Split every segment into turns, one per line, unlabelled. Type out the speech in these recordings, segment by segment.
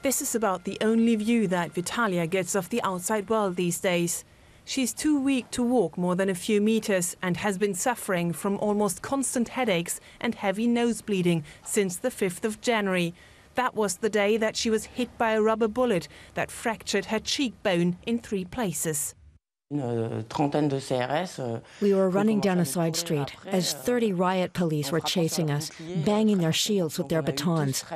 This is about the only view that Vitalia gets of the outside world these days. She's too weak to walk more than a few meters and has been suffering from almost constant headaches and heavy nose bleeding since the 5th of January. That was the day that she was hit by a rubber bullet that fractured her cheekbone in 3 places.
We were running down a side street as 30 riot police were chasing us, banging their shields with their batons.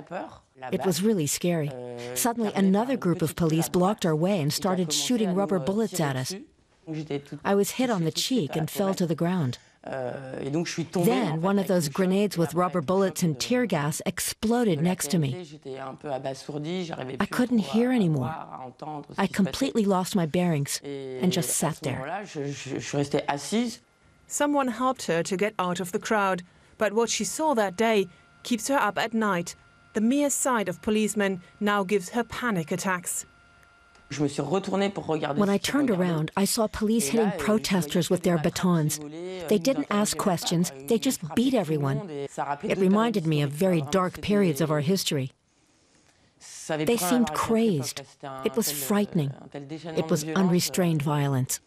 It was really scary. Suddenly, another group of police blocked our way and started shooting rubber bullets at us. I was hit on the cheek and fell to the ground. Then one of those grenades with rubber bullets and tear gas exploded next to me. I couldn't hear anymore. I completely lost my bearings and just sat there.
Someone helped her to get out of the crowd, but what she saw that day keeps her up at night. The mere sight of policemen now gives her panic attacks.
When I turned around, I saw police hitting protesters with their batons. They didn't ask questions, they just beat everyone. It reminded me of very dark periods of our history. They seemed crazed. It was frightening. It was unrestrained violence.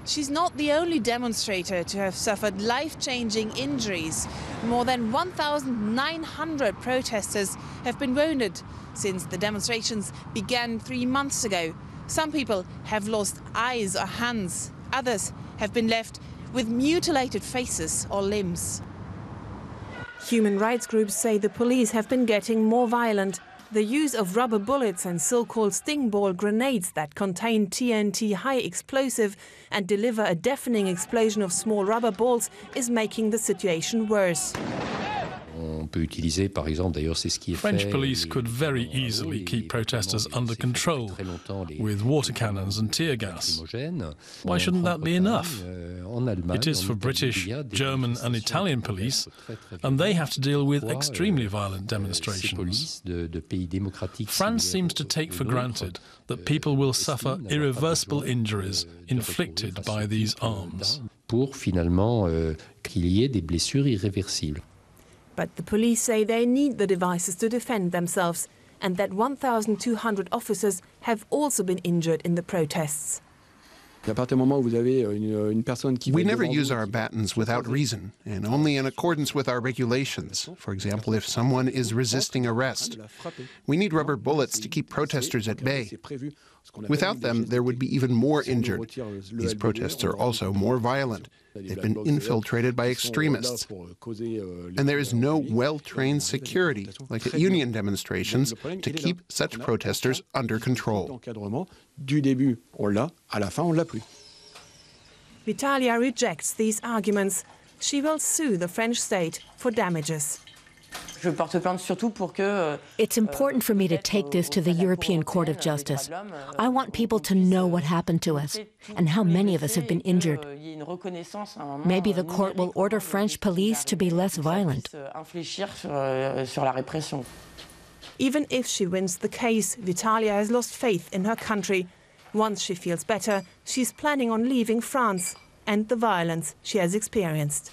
She's not the only demonstrator to have suffered life-changing injuries. More than 1,900 protesters have been wounded since the demonstrations began 3 months ago. Some people have lost eyes or hands. Others have been left with mutilated faces or limbs. Human rights groups say the police have been getting more violent. The use of rubber bullets and so-called sting ball grenades that contain TNT high explosive and deliver a deafening explosion of small rubber balls is making the situation worse.
French police could very easily keep protesters under control with water cannons and tear gas. Why shouldn't that be enough? It is for British, German and Italian police, and they have to deal with extremely violent demonstrations. France seems to take for granted that people will suffer irreversible injuries inflicted by these arms.
But the police say they need the devices to defend themselves and that 1,200 officers have also been injured in the protests.
We never use our batons without reason, and only in accordance with our regulations. For example, if someone is resisting arrest. We need rubber bullets to keep protesters at bay. Without them, there would be even more injured. These protests are also more violent. They've been infiltrated by extremists. And there is no well-trained security, like at union demonstrations, to keep such protesters under control.
Vitalia rejects these arguments. She will sue the French state for damages.
It's important for me to take this to the European Court of Justice. I want people to know what happened to us and how many of us have been injured. Maybe the court will order French police to be less violent.
Even if she wins the case, Vitalia has lost faith in her country. Once she feels better, she's planning on leaving France and the violence she has experienced.